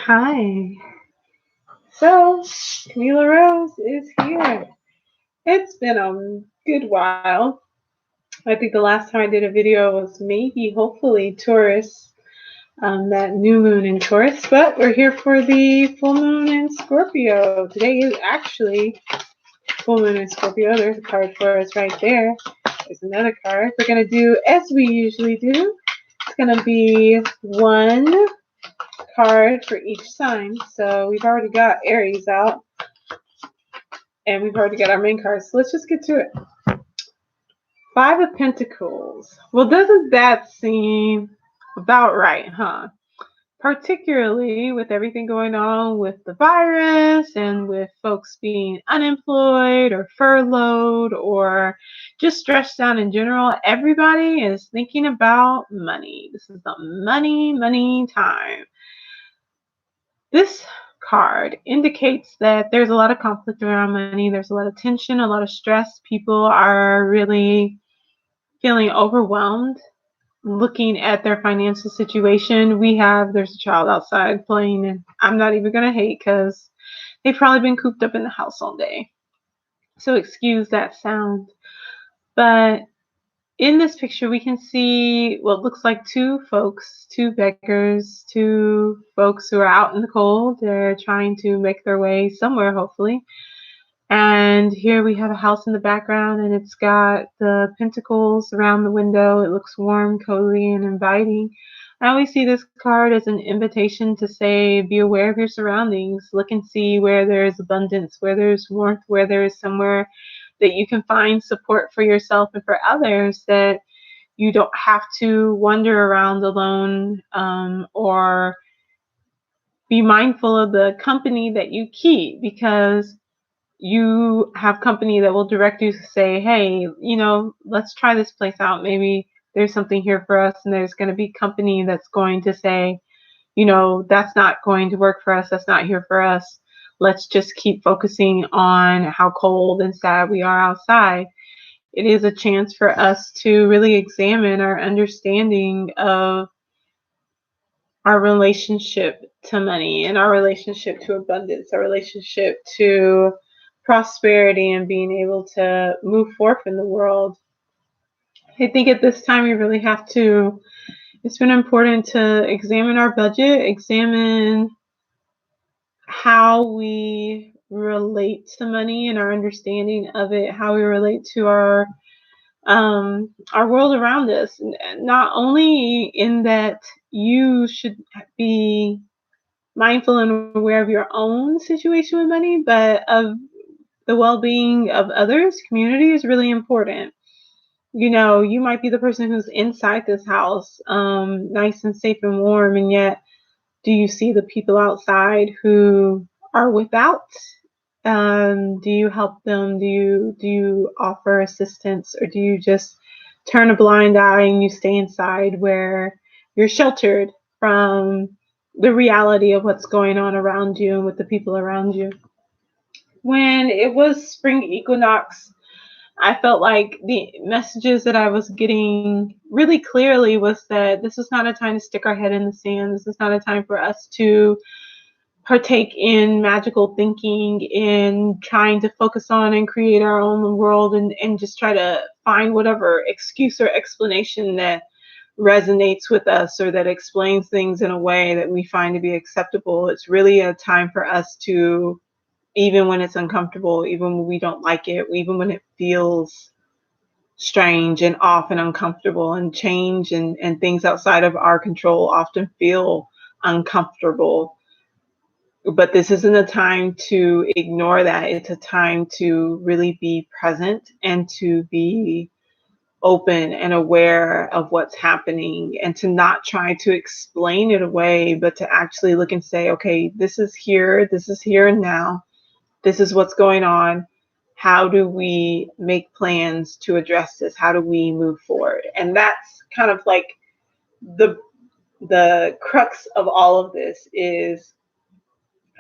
Hi. So, Camila Rose is here. It's been a good while. I think the last time I did a video was hopefully, Taurus, that new moon in Taurus. But we're here for the full moon in Scorpio. Today is actually full moon in Scorpio. There's a card for us right there. There's another card. We're going to do as we usually do. It's going to be one card for each sign. So we've already got Aries out. And we've already got our main cards. So let's just get to it. Five of Pentacles. Well, doesn't that seem about right, huh? Particularly with everything going on with the virus and with folks being unemployed or furloughed or just stressed out in general. Everybody is thinking about money. This is the money time. This card indicates that there's a lot of conflict around money. There's a lot of tension, a lot of stress. People are really feeling overwhelmed looking at their financial situation. There's a child outside playing, and I'm not even going to hate because they've probably been cooped up in the house all day. So excuse that sound. But in this picture, we can see what looks like two beggars, two folks who are out in the cold. They're trying to make their way somewhere, hopefully. And here we have a house in the background, and it's got the pentacles around the window. It looks warm, cozy, and inviting. I always see this card as an invitation to say, be aware of your surroundings. Look and see where there is abundance, where there's warmth, where there is somewhere that you can find support for yourself and for others, that you don't have to wander around alone, or be mindful of the company that you keep, because you have company that will direct you to say, hey, let's try this place out. Maybe there's something here for us. And there's going to be company that's going to say, that's not going to work for us. That's not here for us. Let's just keep focusing on how cold and sad we are outside. It is a chance for us to really examine our understanding of our relationship to money and our relationship to abundance, our relationship to prosperity and being able to move forth in the world. I think at this time we really have to, it's been important to examine our budget, examine how we relate to money and our understanding of it, how we relate to our world around us. And not only in that you should be mindful and aware of your own situation with money, but of the well-being of others. Community is really important. You might be the person who's inside this house, nice and safe and warm, and yet do you see the people outside who are without? Do you help them? Do you offer assistance, or do you just turn a blind eye and you stay inside where you're sheltered from the reality of what's going on around you and with the people around you? When it was spring equinox, I felt like the messages that I was getting really clearly was that this is not a time to stick our head in the sand. This is not a time for us to partake in magical thinking, in trying to focus on and create our own world, and just try to find whatever excuse or explanation that resonates with us or that explains things in a way that we find to be acceptable. It's really a time for us to, even when it's uncomfortable, even when we don't like it, even when it feels strange and off and uncomfortable, and change and things outside of our control often feel uncomfortable. But this isn't a time to ignore that. It's a time to really be present and to be open and aware of what's happening, and to not try to explain it away, but to actually look and say, okay, this is here and now. This is what's going on. How do we make plans to address this? How do we move forward? And that's kind of like the crux of all of this is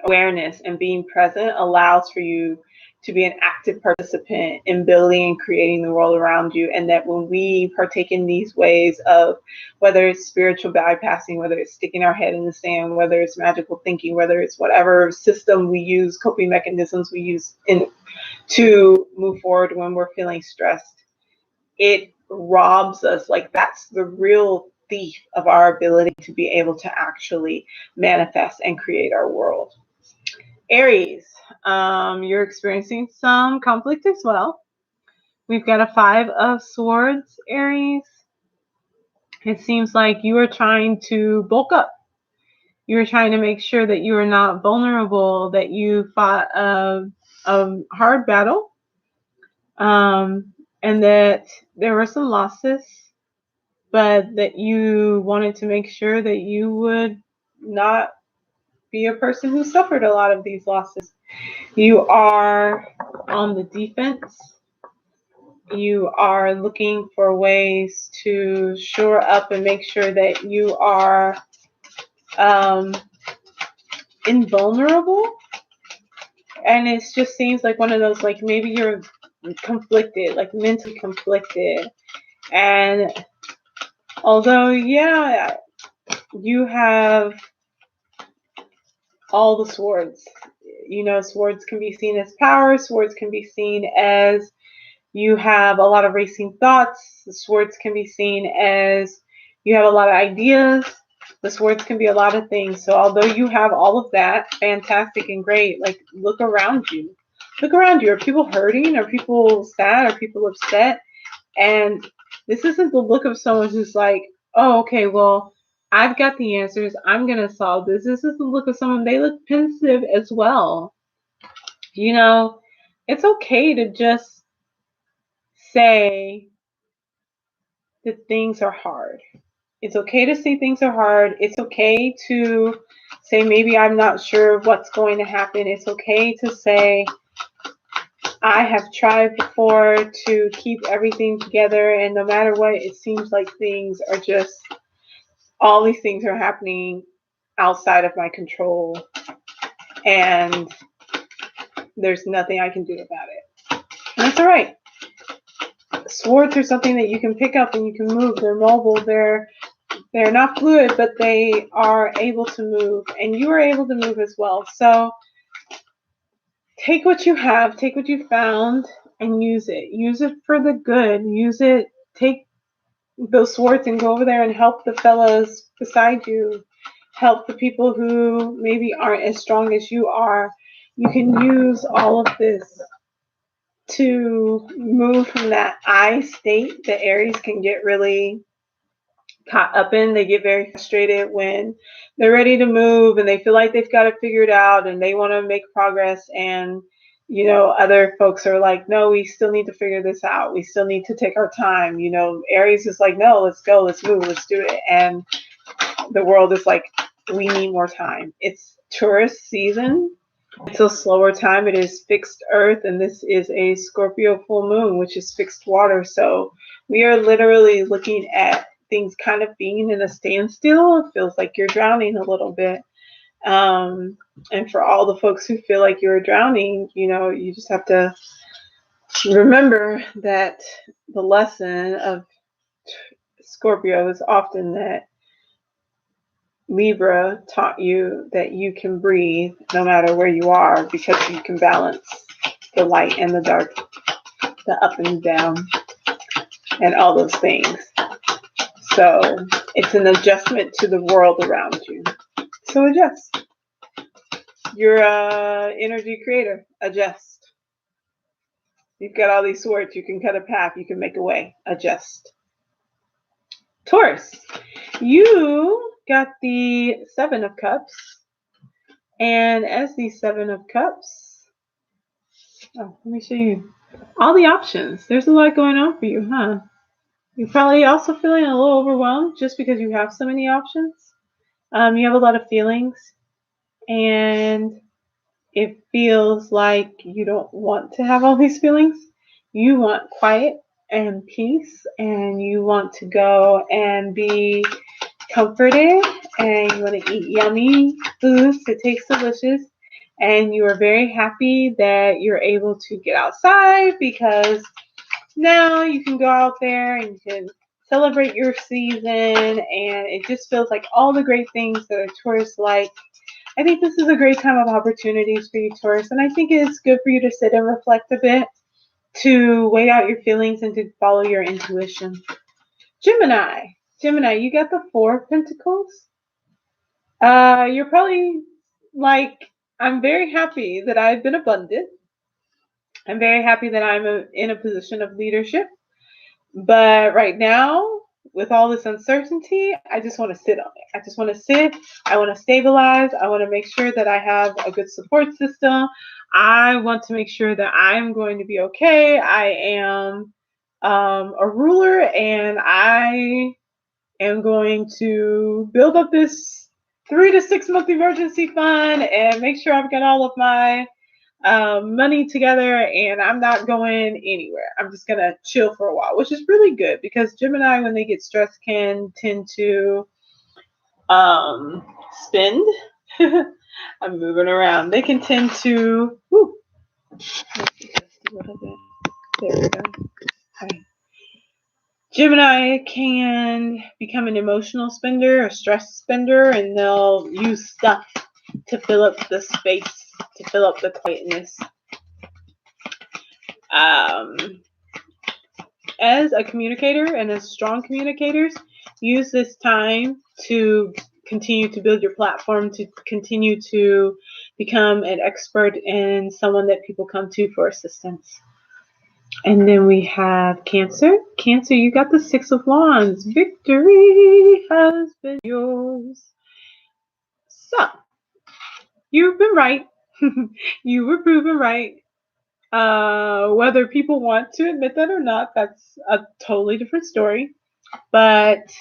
awareness, and being present allows for you to be an active participant in building and creating the world around you. And that when we partake in these ways of, whether it's spiritual bypassing, whether it's sticking our head in the sand, whether it's magical thinking, whether it's whatever system we use, coping mechanisms we use to move forward when we're feeling stressed, it robs us. Like, that's the real thief of our ability to be able to actually manifest and create our world. Aries, you're experiencing some conflict as well. We've got a 5 of Swords, Aries. It seems like you are trying to bulk up. You are trying to make sure that you are not vulnerable, that you fought a hard battle, and that there were some losses, but that you wanted to make sure that you would not be a person who suffered a lot of these losses. You are on the defense. You are looking for ways to shore up and make sure that you are invulnerable. And it just seems like one of those, like, maybe you're conflicted, like mentally conflicted. And although, yeah, you have all the swords. You know, swords can be seen as power. Swords can be seen as you have a lot of racing thoughts. The swords can be seen as you have a lot of ideas. The swords can be a lot of things. So although you have all of that, fantastic and great, like, look around you. Look around you. Are people hurting? Are people sad? Are people upset? And this isn't the look of someone who's like, oh, okay, well, I've got the answers. I'm going to solve this. This is the look of someone, they look pensive as well. You know, it's okay to just say that things are hard. It's okay to say things are hard. It's okay to say, maybe I'm not sure what's going to happen. It's okay to say, I have tried before to keep everything together, and no matter what, it seems like things are just, all these things are happening outside of my control, and there's nothing I can do about it. And that's all right. Swords are something that you can pick up and you can move. They're mobile. They're not fluid, but they are able to move, and you are able to move as well. So take what you have, take what you found, and use it. Use it for the good. Use it. Take those swords and go over there and help the fellas beside you. Help the people who maybe aren't as strong as you are. You can use all of this to move from that I state that Aries can get really caught up in. They get very frustrated when they're ready to move and they feel like they've got it figured out and they want to make progress, and you know, other folks are like, no, we still need to figure this out, we still need to take our time. You know, Aries is like, no, let's go, let's move, let's do it. And the world is like, we need more time. It's Taurus season. It's a slower time. It is fixed earth, and this is a Scorpio full moon, which is fixed water. So we are literally looking at things kind of being in a standstill. It feels like you're drowning a little bit. And for all the folks who feel like you're drowning, you know, you just have to remember that the lesson of Scorpio is often that Libra taught you that you can breathe no matter where you are, because you can balance the light and the dark, the up and down, and all those things. So it's an adjustment to the world around you. So adjust. You're an energy creator. Adjust. You've got all these swords. You can cut a path. You can make a way. Adjust. Taurus, you got the 7 of Cups. And as the 7 of Cups, oh, let me show you all the options. There's a lot going on for you, huh? You're probably also feeling a little overwhelmed just because you have so many options. You have a lot of feelings, and it feels like you don't want to have all these feelings. You want quiet and peace, and you want to go and be comforted, and you want to eat yummy foods that taste delicious, and you are very happy that you're able to get outside because now you can go out there and you can celebrate your season, and it just feels like all the great things that a Taurus like. I think this is a great time of opportunities for you, Taurus, and I think it's good for you to sit and reflect a bit, to weigh out your feelings and to follow your intuition. Gemini. Gemini, you got the Four of Pentacles. You're probably like, I'm very happy that I've been abundant. I'm very happy that I'm in a position of leadership. But right now, with all this uncertainty, I just want to sit on it. I just want to sit. I want to stabilize. I want to make sure that I have a good support system. I want to make sure that I'm going to be okay. I am a ruler, and I am going to build up this 3 to 6 month emergency fund and make sure I've got all of my money together, and I'm not going anywhere. I'm just going to chill for a while, which is really good because Gemini, when they get stressed, can tend to spend. I'm moving around. They can tend to, let's just a little bit. There we go. Okay. Gemini can become an emotional spender, a stress spender, and they'll use stuff to fill up the space, to fill up the quietness. As a communicator and as strong communicators, use this time to continue to build your platform, to continue to become an expert and someone that people come to for assistance. And then we have Cancer. Cancer, you got the Six of Wands. Victory has been yours. So, you've been right. You were proven right. Whether people want to admit that or not, that's a totally different story. But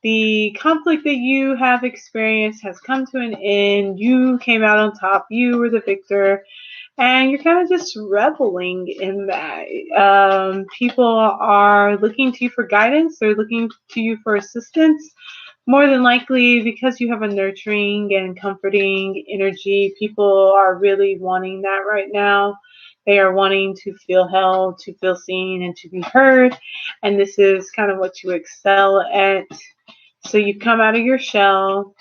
the conflict that you have experienced has come to an end. You came out on top. You were the victor. And you're kind of just reveling in that. People are looking to you for guidance. They're looking to you for assistance. More than likely, because you have a nurturing and comforting energy, people are really wanting that right now. They are wanting to feel held, to feel seen, and to be heard. And this is kind of what you excel at. So you've come out of your shell,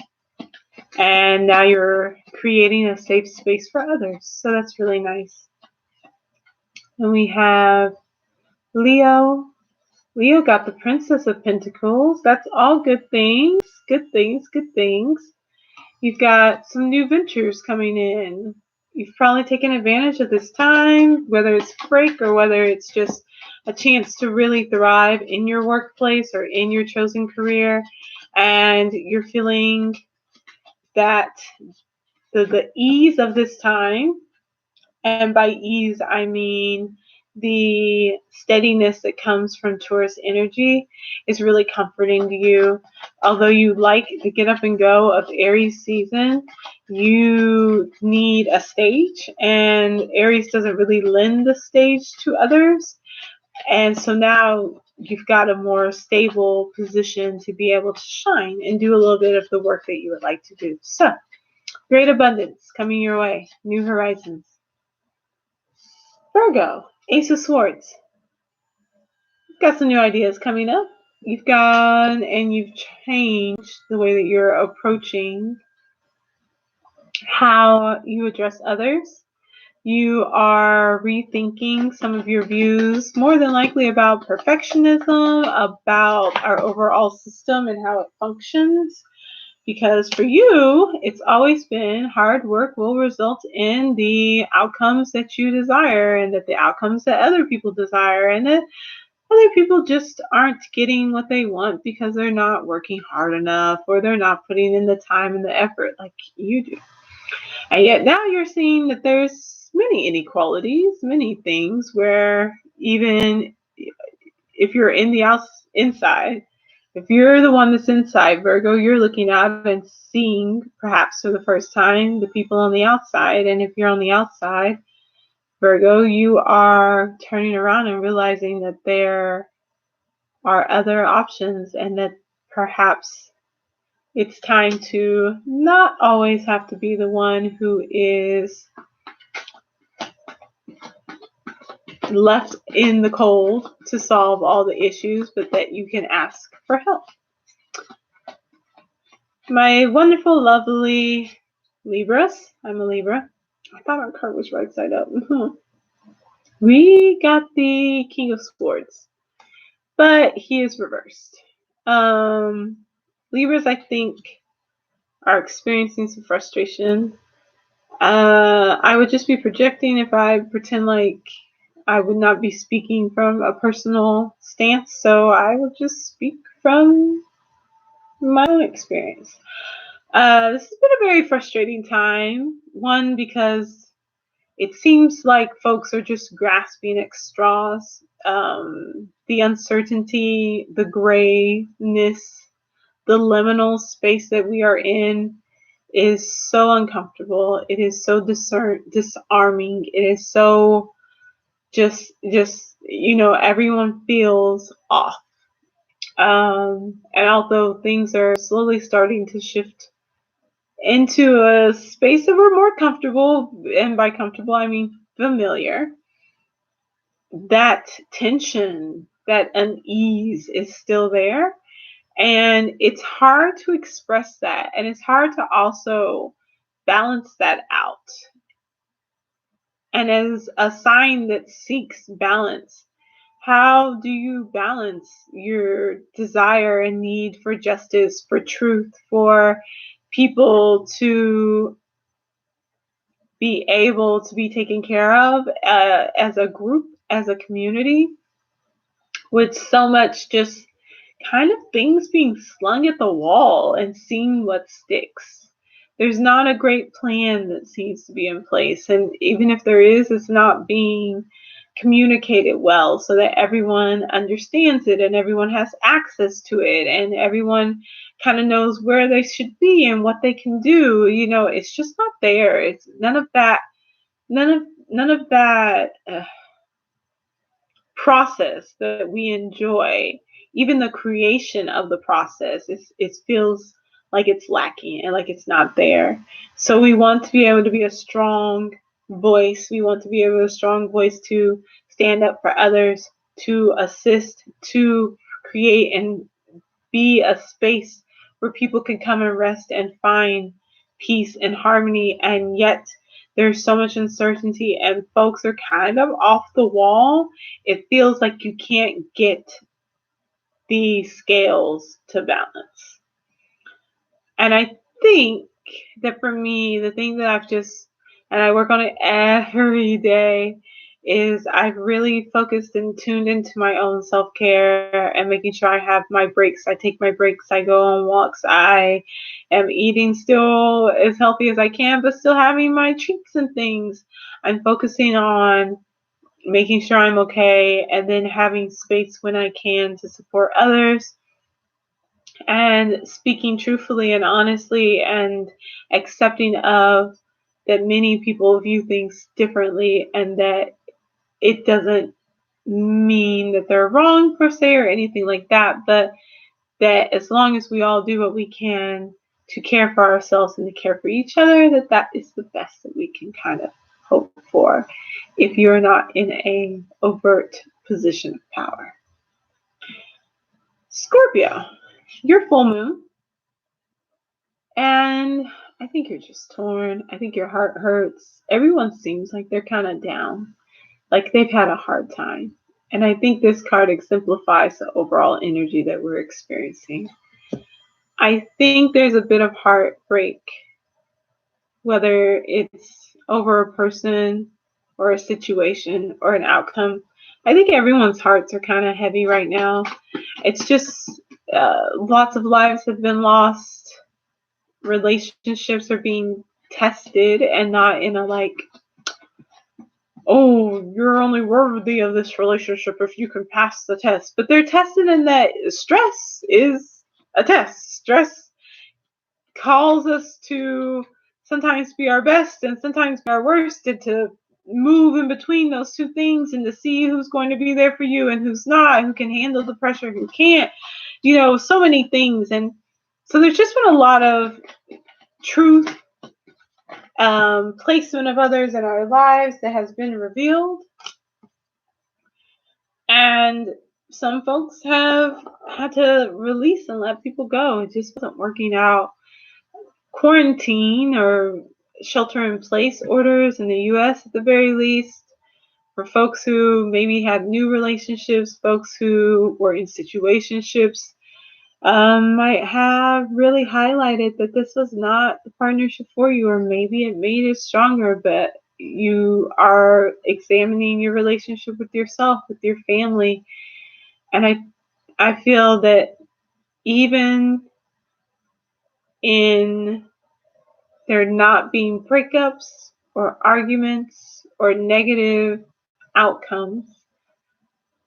and now you're creating a safe space for others. So that's really nice. And we have Leo. Leo got the Princess of Pentacles. That's all good things. Good things, good things. You've got some new ventures coming in. You've probably taken advantage of this time, whether it's break or whether it's just a chance to really thrive in your workplace or in your chosen career. And you're feeling that the ease of this time, and by ease I mean the steadiness that comes from Taurus energy, is really comforting to you. Although you like the get up and go of Aries season, you need a stage, and Aries doesn't really lend the stage to others. And so now you've got a more stable position to be able to shine and do a little bit of the work that you would like to do. So, great abundance coming your way. New horizons. Virgo, Ace of Swords. You've got some new ideas coming up. You've gone and you've changed the way that you're approaching how you address others. You are rethinking some of your views, more than likely about perfectionism, about our overall system and how it functions. Because for you, it's always been hard work will result in the outcomes that you desire, and that the outcomes that other people desire, and that other people just aren't getting what they want because they're not working hard enough, or they're not putting in the time and the effort like you do. And yet now you're seeing that there's many inequalities, many things where even if you're in the inside, if you're the one that's inside, Virgo, you're looking out and seeing, perhaps for the first time, the people on the outside. And if you're on the outside, Virgo, you are turning around and realizing that there are other options, and that perhaps It's time to not always have to be the one who is left in the cold to solve all the issues, but that you can ask for help. My wonderful, lovely Libras. I'm a Libra. I thought our card was right side up. We got the King of Swords, but he is reversed. Libras, I think, are experiencing some frustration. I would just be projecting if I pretend like I would not be speaking from a personal stance, so I would just speak from my own experience. This has been a very frustrating time. One, because it seems like folks are just grasping at straws. The uncertainty, the grayness, the liminal space that we are in is so uncomfortable. It is so disarming. It is so just everyone feels off. And although things are slowly starting to shift into a space that we're more comfortable, and by comfortable I mean familiar, that tension, that unease is still there. And it's hard to express that. And it's hard to also balance that out. And as a sign that seeks balance, how do you balance your desire and need for justice, for truth, for people to be able to be taken care of as a group, as a community, with so much just kind of things being slung at the wall and seeing what sticks? There's not a great plan that seems to be in place. And even if there is, it's not being communicated well so that everyone understands it and everyone has access to it and everyone kind of knows where they should be and what they can do. It's just not there. It's none of that process that we enjoy. Even the creation of the process, it feels like it's lacking and like it's not there. So we want to be able to be a strong voice. We want to be able to be a strong voice to stand up for others, to assist, to create and be a space where people can come and rest and find peace and harmony. And yet there's so much uncertainty and folks are kind of off the wall. It feels like you can't get the scales to balance. And I think that for me, the thing that and I work on it every day, is I've really focused and tuned into my own self-care and making sure I have my breaks. I take my breaks. I go on walks. I am eating still as healthy as I can, but still having my treats and things. I'm focusing on making sure I'm okay, and then having space when I can to support others, and speaking truthfully and honestly, and accepting of that many people view things differently, and that it doesn't mean that they're wrong per se or anything like that, but that as long as we all do what we can to care for ourselves and to care for each other, that is the best that we can kind of hope for if you're not in a overt position of power. Scorpio, your full moon, and I think you're just torn. I think your heart hurts. Everyone seems like they're kind of down, like they've had a hard time. And I think this card exemplifies the overall energy that we're experiencing. I think there's a bit of heartbreak, whether it's over a person or a situation or an outcome. I think everyone's hearts are kind of heavy right now. It's just lots of lives have been lost. Relationships are being tested, and not in a like, oh, you're only worthy of this relationship if you can pass the test. But they're tested in that stress is a test. Stress calls us to sometimes be our best and sometimes be our worst, and to move in between those two things and to see who's going to be there for you and who's not, who can handle the pressure, who can't, so many things. And So there's just been a lot of truth, placement of others in our lives that has been revealed. And some folks have had to release and let people go. It just wasn't working out. Quarantine or shelter in place orders in the US at the very least, for folks who maybe had new relationships, folks who were in situationships, might have really highlighted that this was not the partnership for you, or maybe it made it stronger, but you are examining your relationship with yourself, with your family. And I feel that even in there not being breakups or arguments or negative outcomes,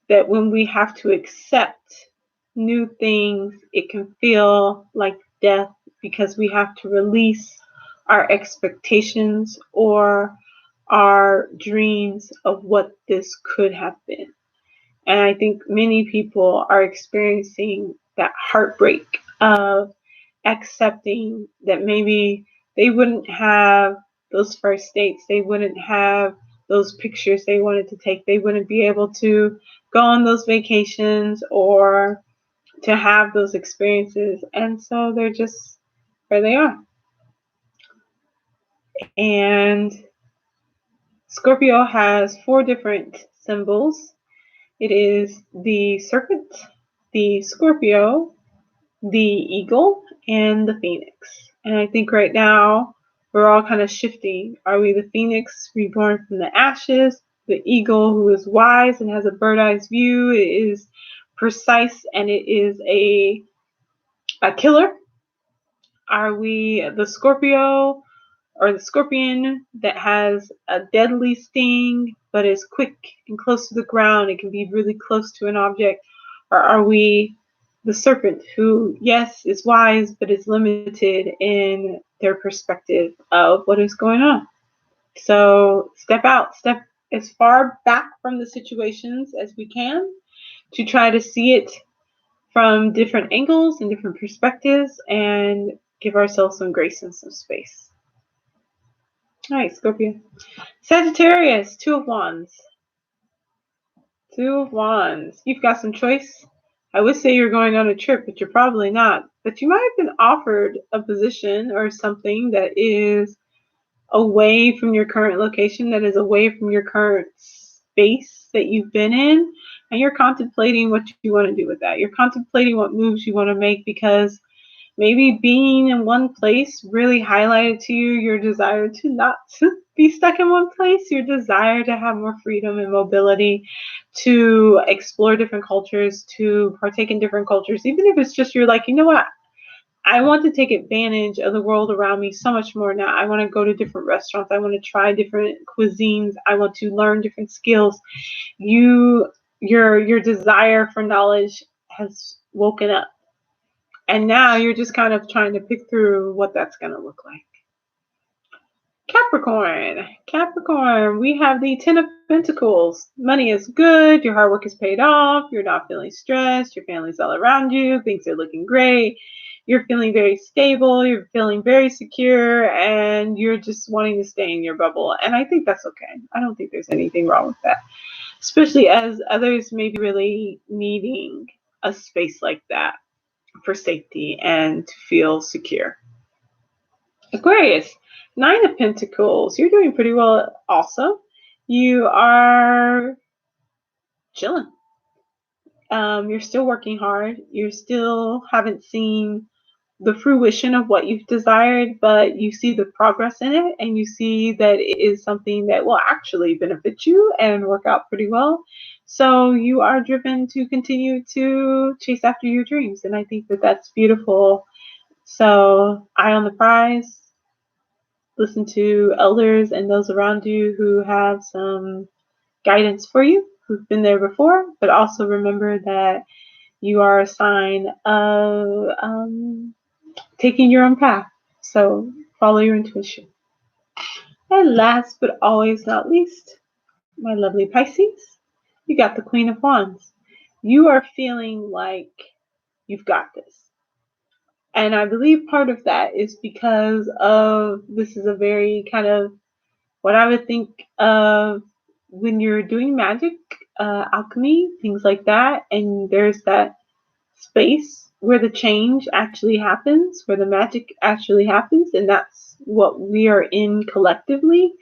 that when we have to accept new things, it can feel like death because we have to release our expectations or our dreams of what this could have been. And I think many people are experiencing that heartbreak of accepting that maybe they wouldn't have those first dates, they wouldn't have those pictures they wanted to take, they wouldn't be able to go on those vacations or to have those experiences. And so they're just where they are. And Scorpio has 4 different symbols. It is the serpent, the Scorpio, the eagle, and the phoenix. And I think right now we're all kind of shifting. Are we the phoenix reborn from the ashes? The eagle, who is wise and has a bird's-eye view, it is precise, and it is a killer? Are we the Scorpio or the scorpion that has a deadly sting but is quick and close to the ground? It can be really close to an object. Or are we the serpent who, yes, is wise but is limited in their perspective of what is going on? So step out, step as far back from the situations as we can to try to see it from different angles and different perspectives and give ourselves some grace and some space. All right, Scorpio. Sagittarius, 2 of Wands. 2 of Wands. You've got some choice. I would say you're going on a trip, but you're probably not. But you might have been offered a position or something that is away from your current location, that is away from your current space that you've been in, and you're contemplating what you want to do with that. You're contemplating what moves you want to make because maybe being in one place really highlighted to you your desire to not be stuck in one place, your desire to have more freedom and mobility, to explore different cultures, to partake in different cultures, even if it's just you're like, you know what? I want to take advantage of the world around me so much more now. I want to go to different restaurants. I want to try different cuisines. I want to learn different skills. Your desire for knowledge has woken up. And now you're just kind of trying to pick through what that's going to look like. Capricorn, we have the 10 of Pentacles. Money is good. Your hard work is paid off. You're not feeling stressed. Your family's all around you. Things are looking great. You're feeling very stable. You're feeling very secure. And you're just wanting to stay in your bubble. And I think that's okay. I don't think there's anything wrong with that. Especially as others may be really needing a space like that for safety and to feel secure. Aquarius, 9 of Pentacles. You're doing pretty well also. You are chilling. You're still working hard. You still haven't seen the fruition of what you've desired, but you see the progress in it, and you see that it is something that will actually benefit you and work out pretty well. So you are driven to continue to chase after your dreams, and I think that that's beautiful. So eye on the prize. Listen to elders and those around you who have some guidance for you, who've been there before, but also remember that you are a sign of taking your own path. So follow your intuition. And last but always not least, my lovely Pisces, you got the Queen of Wands. You are feeling like you've got this. And I believe part of that is because of, this is a very kind of what I would think of when you're doing magic, alchemy, things like that, and there's that space where the change actually happens, where the magic actually happens, and that's what we are in collectively,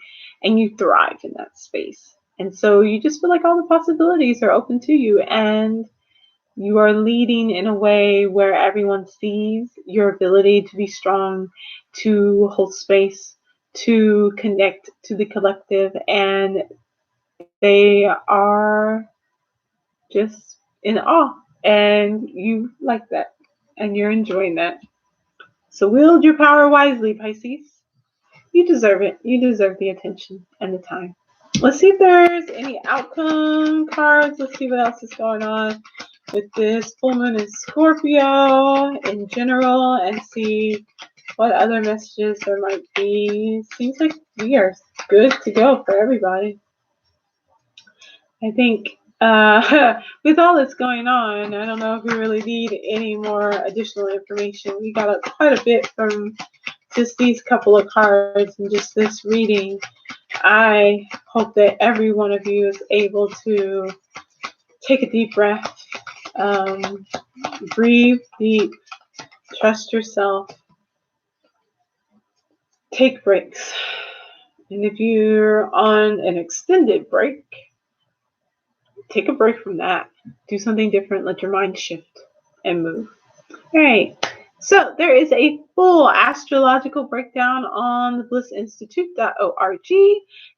and you thrive in that space. And so you just feel like all the possibilities are open to you, and you are leading in a way where everyone sees your ability to be strong, to hold space, to connect to the collective, and they are just in awe. And you like that, and you're enjoying that. So wield your power wisely, Pisces. You deserve it. You deserve the attention and the time. Let's see if there's any outcome cards. Let's see what else is going on with this full moon in Scorpio in general, and see what other messages there might be. Seems like we are good to go for everybody. I think with all that's going on, I don't know if we really need any more additional information. We got quite a bit from just these couple of cards and just this reading. I hope that every one of you is able to take a deep breath, breathe deep, trust yourself, take breaks. And if you're on an extended break, take a break from that. Do something different. Let your mind shift and move. All right. So there is a full astrological breakdown on the blissinstitute.org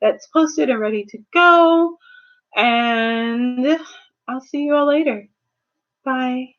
that's posted and ready to go. And I'll see you all later. Bye.